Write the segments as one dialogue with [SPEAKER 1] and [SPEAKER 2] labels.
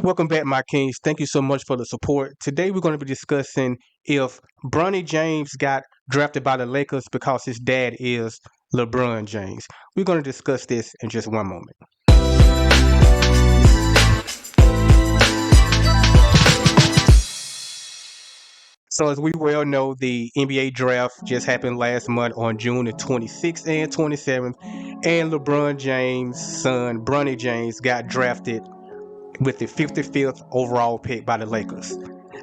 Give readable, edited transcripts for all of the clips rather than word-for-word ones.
[SPEAKER 1] Welcome back, my kings. Thank you so much for the support. Today we're going to be discussing if Bronny James got drafted by the Lakers because his dad is LeBron James. We're going to discuss this in just one moment. So as we well know, the NBA draft just happened last month on June the 26th and 27th, and LeBron James' son, Bronny James, got drafted with the 55th overall pick by the Lakers.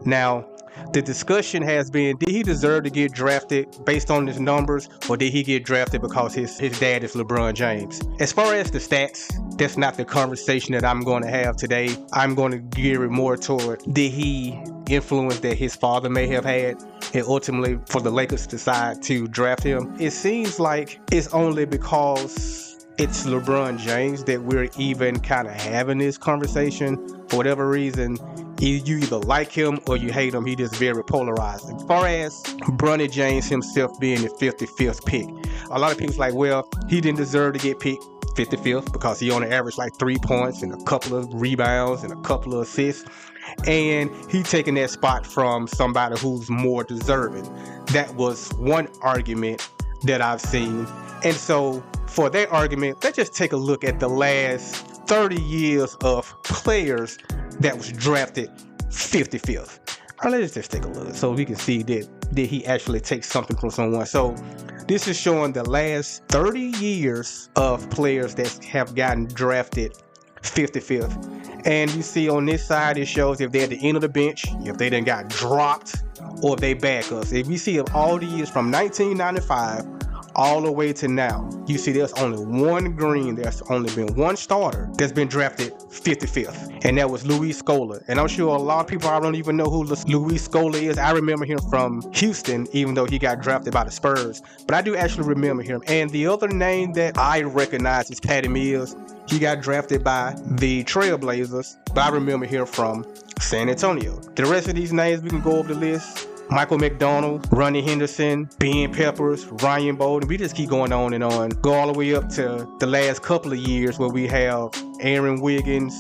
[SPEAKER 1] Now, the discussion has been, did he deserve to get drafted based on his numbers, or did he get drafted because his dad is LeBron James? As far as the stats, that's not the conversation that I'm going to have today. I'm going to gear it more toward, did he influence that his father may have had, and ultimately for the Lakers to decide to draft him? It seems like it's only because it's LeBron James that we're even kind of having this conversation. For whatever reason, you either like him or you hate him. He just very polarizing. As far as Bronny James himself being the 55th pick, a lot of people's like, well, he didn't deserve to get picked 55th because he only averaged like 3 points and a couple of rebounds and a couple of assists. And he taking that spot from somebody who's more deserving. That was one argument that I've seen. And so for that argument, let's just take a look at the last 30 years of players that was drafted 55th. All right, let's just take a look so we can see did he actually take something from someone. So this is showing the last 30 years of players that have gotten drafted 55th. And you see on this side, it shows if they're at the end of the bench, if they done got dropped, or if they back us. If we see of all the years from 1995 all the way to now, you see there's only one green. There's only been one starter that's been drafted 55th, and that was Luis Scola. And I'm sure a lot of people, I don't even know who Luis Scola is. I remember him from Houston, even though he got drafted by the Spurs, but I do actually remember him. And the other name that I recognize is Patty Mills. He got drafted by the Trailblazers, but I remember him from San Antonio. The rest of these names, we can go over the list. Michael McDonald, Ronnie Henderson, Ben Peppers, Ryan Bolden. We just keep going on and on. Go all the way up to the last couple of years where we have Aaron Wiggins,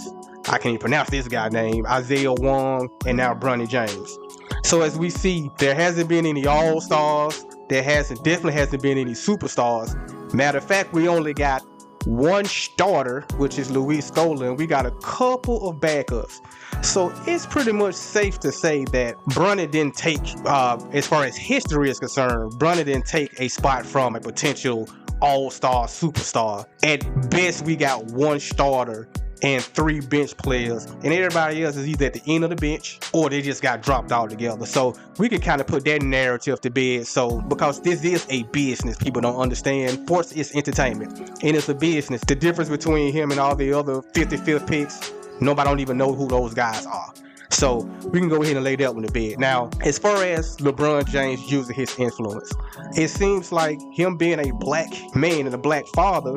[SPEAKER 1] I can't even pronounce this guy's name, Isaiah Wong, and now Bronny James. So as we see, there hasn't been any All-Stars. There definitely hasn't been any superstars. Matter of fact, we only got one starter, which is Luis Scola, and we got a couple of backups. So it's pretty much safe to say that Bronny didn't take, as far as history is concerned, Bronny didn't take a spot from a potential all-star superstar. At best, we got one starter and 3 bench players, and everybody else is either at the end of the bench or they just got dropped altogether. So we can kind of put that narrative to bed. So because this is a business, people don't understand. Sports is entertainment, and it's a business. The difference between him and all the other 55th picks, nobody don't even know who those guys are. So we can go ahead and lay that one to bed. Now, as far as LeBron James using his influence, it seems like him being a black man and a black father,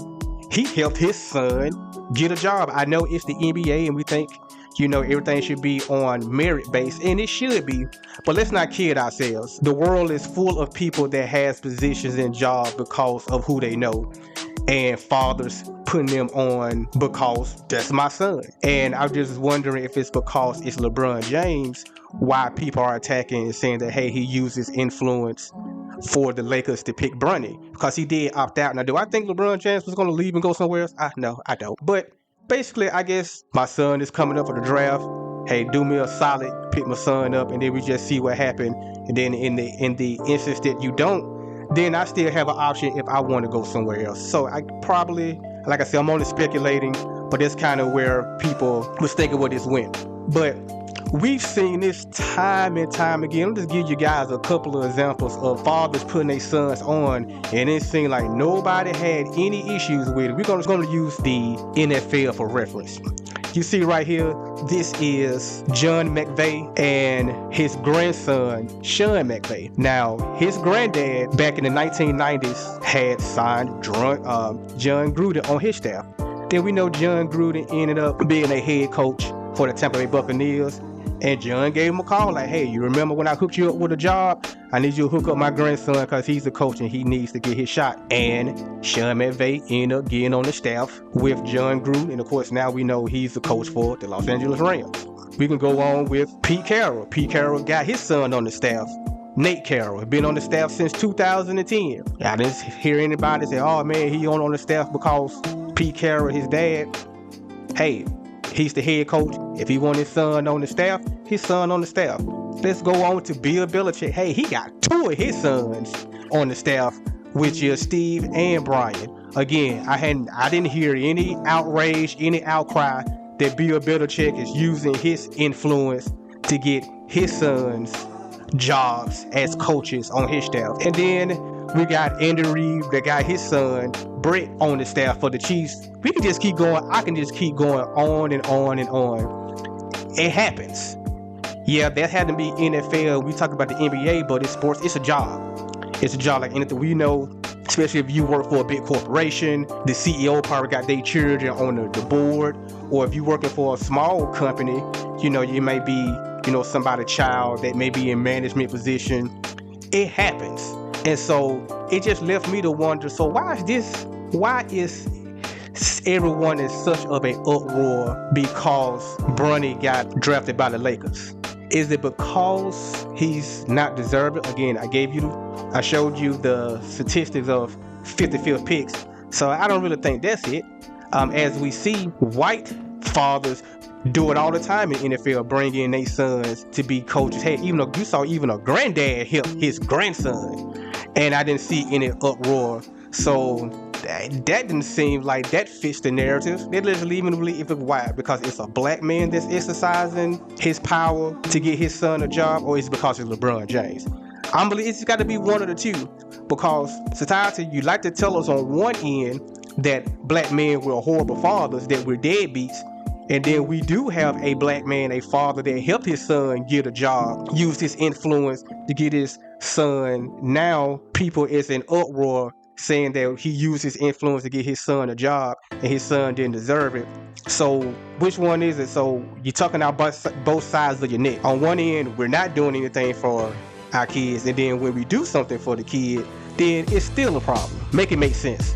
[SPEAKER 1] he helped his son get a job. I know it's the NBA and we think, everything should be on merit base, and it should be, but let's not kid ourselves. The world is full of people that has positions and jobs because of who they know, and fathers putting them on because that's my son. And I'm just wondering if it's because it's LeBron James, why people are attacking and saying that, hey, he uses influence for the Lakers to pick Bronny, because he did opt out. Now, do I think LeBron James was going to leave and go somewhere else? No, I don't. But basically, I guess my son is coming up for the draft. Hey, do me a solid, pick my son up, and then we just see what happened. And then in the instance that you don't, then I still have an option if I want to go somewhere else. So I probably, like I said, I'm only speculating, but that's kind of where people was thinking where this went. But we've seen this time and time again. I'll just give you guys a couple of examples of fathers putting their sons on, and it seemed like nobody had any issues with it. We're going to use the NFL for reference. You see right here, this is John McVay and his grandson, Sean McVay. Now, his granddad back in the 1990s had signed John Gruden on his staff. Then we know John Gruden ended up being a head coach for the Tampa Bay Buccaneers. And John gave him a call like, hey, you remember when I hooked you up with a job? I need you to hook up my grandson because he's the coach and he needs to get his shot. And Sean McVay ended up getting on the staff with John Gruden. And of course, now we know he's the coach for the Los Angeles Rams. We can go on with Pete Carroll. Pete Carroll got his son on the staff. Nate Carroll been on the staff since 2010. I didn't hear anybody say, oh man, he on the staff because Pete Carroll, his dad. Hey, he's the head coach. If he want his son on the staff, his son on the staff. Let's go on to Bill Belichick. Hey, he got 2 of his sons on the staff, which is Steve and Brian. Again, I didn't hear any outrage, any outcry that Bill Belichick is using his influence to get his sons jobs as coaches on his staff. And then we got Andy Reid that got his son Brett on the staff for the Chiefs. We can just keep going. I can just keep going on and on and on. It happens. Yeah, that had to be NFL. We talk about the NBA, but it's sports. It's a job. It's a job like anything we know, especially if you work for a big corporation. The CEO probably got their children on the board. Or if you're working for a small company, you know, you may be, you know, somebody's child that may be in management position. It happens. And so it just left me to wonder, so why is everyone in such of an uproar because Bronny got drafted by the Lakers? Is it because he's not deserving? Again, I showed you the statistics of 55th picks. So I don't really think that's it. As we see, white fathers do it all the time in NFL, bring in their sons to be coaches. Hey, you saw even a granddad help his grandson, and I didn't see any uproar. So that didn't seem like that fits the narrative. They literally even believe it. Why? Because it's a black man that's exercising his power to get his son a job, or is it because it's LeBron James? I believe it's got to be one of the two, because society, you like to tell us on one end that black men were horrible fathers, that we're deadbeats, and then we do have a black man, a father that helped his son get a job, used his influence to get his son. Now people is in uproar saying that he used his influence to get his son a job and his son didn't deserve it. So which one is it? So you're talking about both sides of your neck. On one end, we're not doing anything for our kids, and then when we do something for the kid, then it's still a problem. Make it make sense.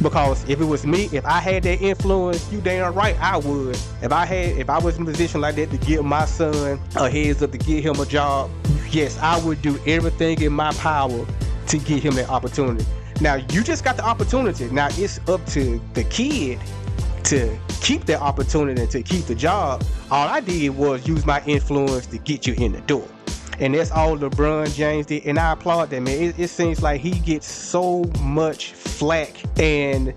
[SPEAKER 1] Because if it was me, if I had that influence, you damn right I would. If I was in a position like that to give my son a heads up, to get him a job, yes, I would do everything in my power to get him that opportunity. Now, you just got the opportunity. Now, it's up to the kid to keep that opportunity and to keep the job. All I did was use my influence to get you in the door. And that's all LeBron James did, and I applaud that, man. It seems like he gets so much flack, and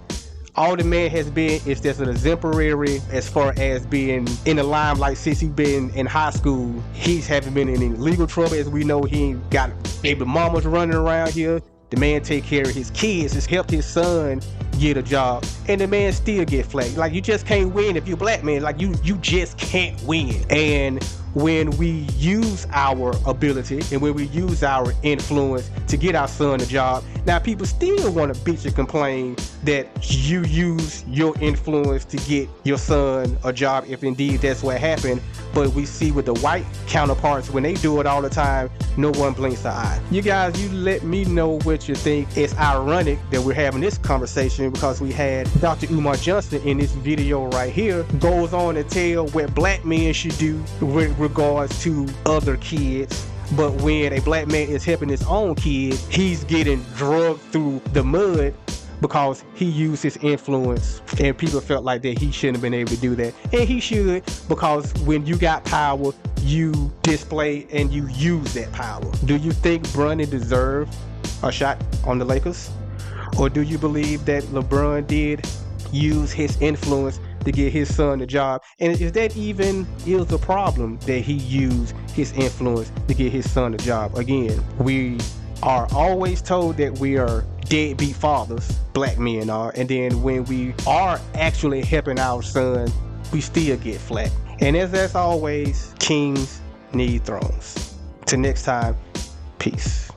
[SPEAKER 1] all the man has been is just an exemplary as far as being in the limelight since he's been in high school. He's haven't been in any legal trouble, as we know. He ain't got baby mamas running around here. The man take care of his kids, has helped his son get a job, and the man still get flack. Like, you just can't win if you're black, man. Like, you just can't win. And when we use our ability and when we use our influence to get our son a job, now people still want to bitch and complain that you use your influence to get your son a job, if indeed that's what happened. But we see with the white counterparts, when they do it all the time, no one blinks an eye. You guys, you let me know what you think. It's ironic that we're having this conversation because we had Dr. Umar Johnson in this video right here goes on to tell what black men should do with regards to other kids. But when a black man is helping his own kid, he's getting drugged through the mud because he used his influence, and people felt like that he shouldn't have been able to do that. And he should, because when you got power, you display and you use that power. Do you think Bronny deserved a shot on the Lakers? Or do you believe that LeBron did use his influence to get his son a job? And is that even is a problem that he used his influence to get his son a job? Again, we are always told that we are deadbeat fathers, black men are, and then when we are actually helping our son, we still get flack. And as always, kings need thrones. Till next time, peace.